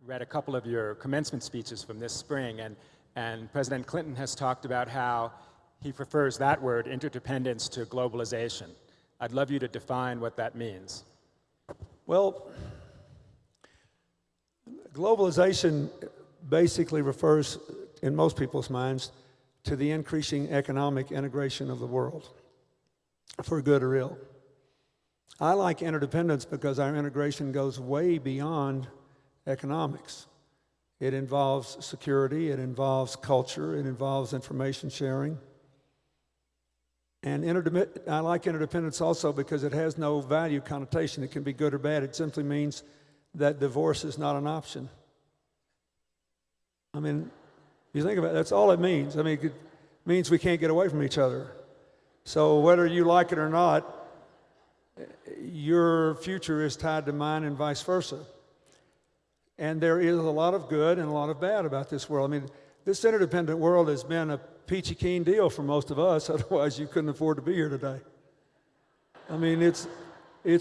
read a couple of your commencement speeches from this spring, and President Clinton has talked about how he prefers that word, interdependence, to globalization. I'd love you to define what that means. Well, globalization basically refers, in most people's minds, to the increasing economic integration of the world, for good or ill. I like interdependence because our integration goes way beyond economics. It involves security, it involves culture, it involves information sharing. And I like interdependence also because it has no value connotation. It can be good or bad. It simply means that divorce is not an option. I mean, you think about it, that's all it means. I mean, it means we can't get away from each other. So whether you like it or not, your future is tied to mine and vice versa. And there is a lot of good and a lot of bad about this world. I mean, this interdependent world has been a peachy keen deal for most of us, otherwise you couldn't afford to be here today. I mean, it's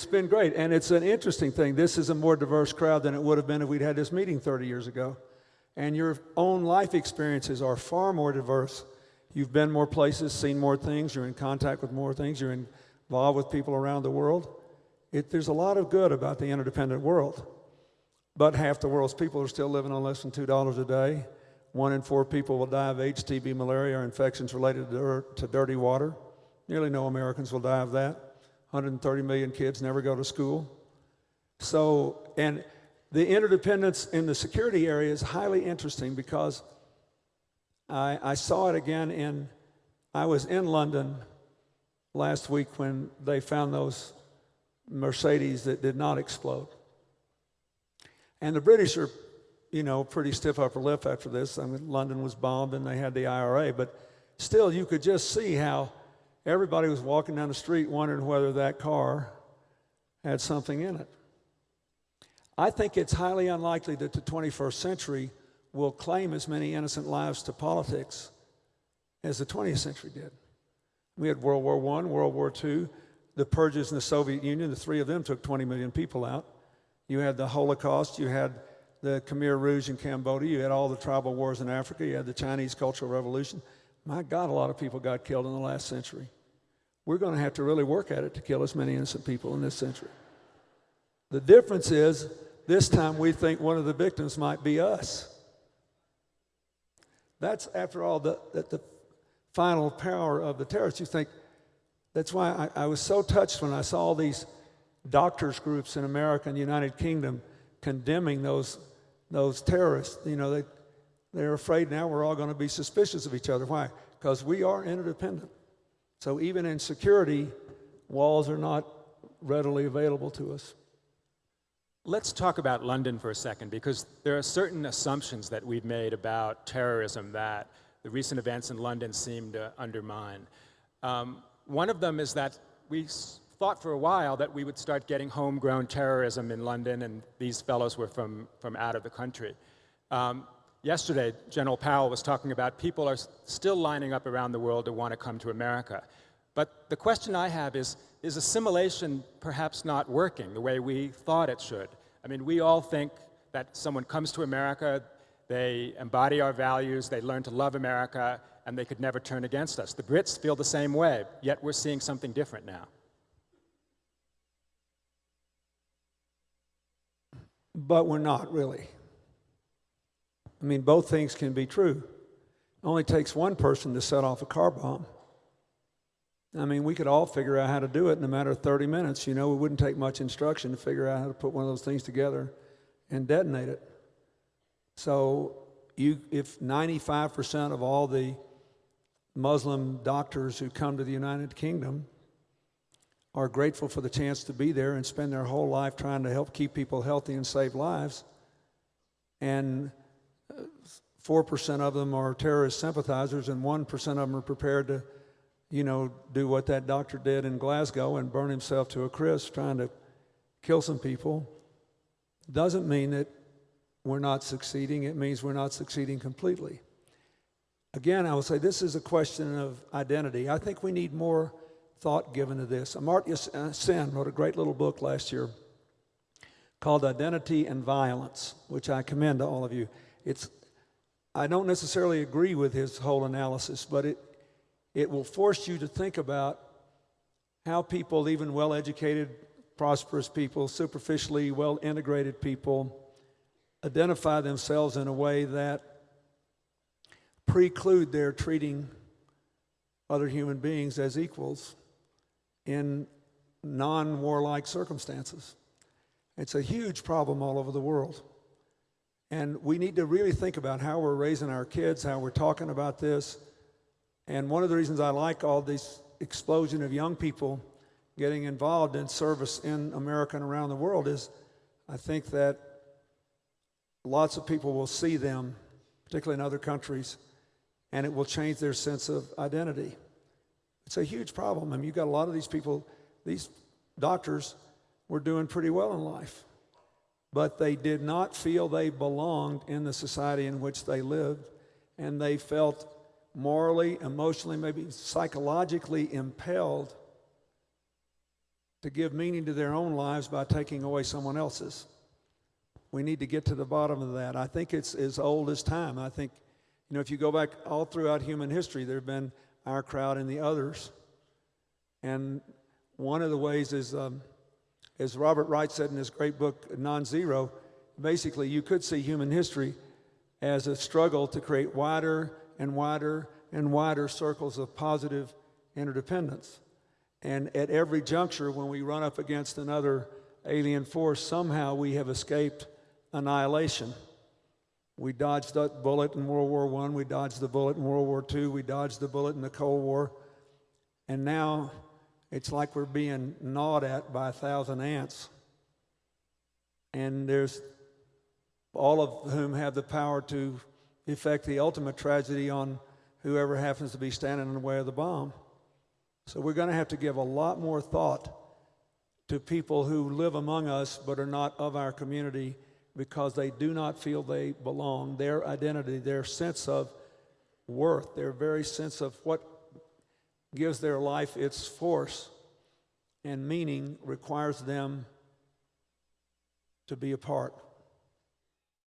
been great, and it's an interesting thing. This is a more diverse crowd than it would have been if we'd had this meeting 30 years ago. And your own life experiences are far more diverse. You've been more places, seen more things, you're in contact with more things, you're involved with people around the world. There's a lot of good about the interdependent world. But half the world's people are still living on less than $2 a day. 1 in 4 people will die of AIDS, TB, malaria, or infections related to dirty water. Nearly no Americans will die of that. 130 million kids never go to school. So, and the interdependence in the security area is highly interesting because I saw it again I was in London last week when they found those Mercedes that did not explode. And the British are, pretty stiff upper lip after this. I mean, London was bombed and they had the IRA, but still you could just see how everybody was walking down the street wondering whether that car had something in it. I think it's highly unlikely that the 21st century will claim as many innocent lives to politics as the 20th century did. We had World War I, World War II, the purges in the Soviet Union, the 3 of them took 20 million people out. You had the Holocaust, you had the Khmer Rouge in Cambodia, you had all the tribal wars in Africa, you had the Chinese Cultural Revolution. My God, a lot of people got killed in the last century. We're going to have to really work at it to kill as many innocent people in this century. The difference is, this time we think one of the victims might be us. That's, after all, the final power of the terrorists. You think, that's why I was so touched when I saw all these doctors groups in America and the United Kingdom condemning those terrorists. They're afraid now we're all going to be suspicious of each other. Why? Because we are interdependent. So even in security, walls are not readily available to us. Let's talk about London for a second, because there are certain assumptions that we've made about terrorism that the recent events in London seem to undermine. One of them is that we thought for a while that we would start getting homegrown terrorism in London, and these fellows were from out of the country. Yesterday, General Powell was talking about people are still lining up around the world to want to come to America. But the question I have is assimilation perhaps not working the way we thought it should? I mean, we all think that someone comes to America, they embody our values, they learn to love America, and they could never turn against us. The Brits feel the same way, yet we're seeing something different now. But we're not really. I mean, both things can be true. It only takes one person to set off a car bomb. I mean, we could all figure out how to do it in a matter of 30 minutes. It wouldn't take much instruction to figure out how to put one of those things together and detonate it. So if 95% of all the Muslim doctors who come to the United Kingdom are grateful for the chance to be there and spend their whole life trying to help keep people healthy and save lives, and 4% of them are terrorist sympathizers and 1% of them are prepared to do what that doctor did in Glasgow and burn himself to a crisp trying to kill some people, doesn't mean that we're not succeeding. It means we're not succeeding completely. Again, I will say this is a question of identity. I think we need more thought given to this. Amartya Sen wrote a great little book last year called Identity and Violence, which I commend to all of you. I don't necessarily agree with his whole analysis, but it will force you to think about how people, even well-educated, prosperous people, superficially well-integrated people, identify themselves in a way that preclude their treating other human beings as equals in non-warlike circumstances. It's a huge problem all over the world. And we need to really think about how we're raising our kids, how we're talking about this. And one of the reasons I like all this explosion of young people getting involved in service in America and around the world is I think that lots of people will see them, particularly in other countries, and it will change their sense of identity. It's a huge problem. I mean, you've got a lot of these people, these doctors were doing pretty well in life, but they did not feel they belonged in the society in which they lived, and they felt morally, emotionally, maybe psychologically impelled to give meaning to their own lives by taking away someone else's. We need to get to the bottom of that. I think it's as old as time. I think, you know, if you go back all throughout human history, there have been our crowd and the others. And one of the ways is, as Robert Wright said in his great book, Non-Zero, basically you could see human history as a struggle to create wider and wider and wider circles of positive interdependence. And at every juncture, when we run up against another alien force, somehow we have escaped annihilation. We dodged that bullet in World War I, we dodged the bullet in World War II, we dodged the bullet in the Cold War, and now it's like we're being gnawed at by 1,000 ants. And there's all of whom have the power to effect the ultimate tragedy on whoever happens to be standing in the way of the bomb. So we're going to have to give a lot more thought to people who live among us but are not of our community because they do not feel they belong. Their identity, their sense of worth, their very sense of what gives their life its force and meaning requires them to be apart.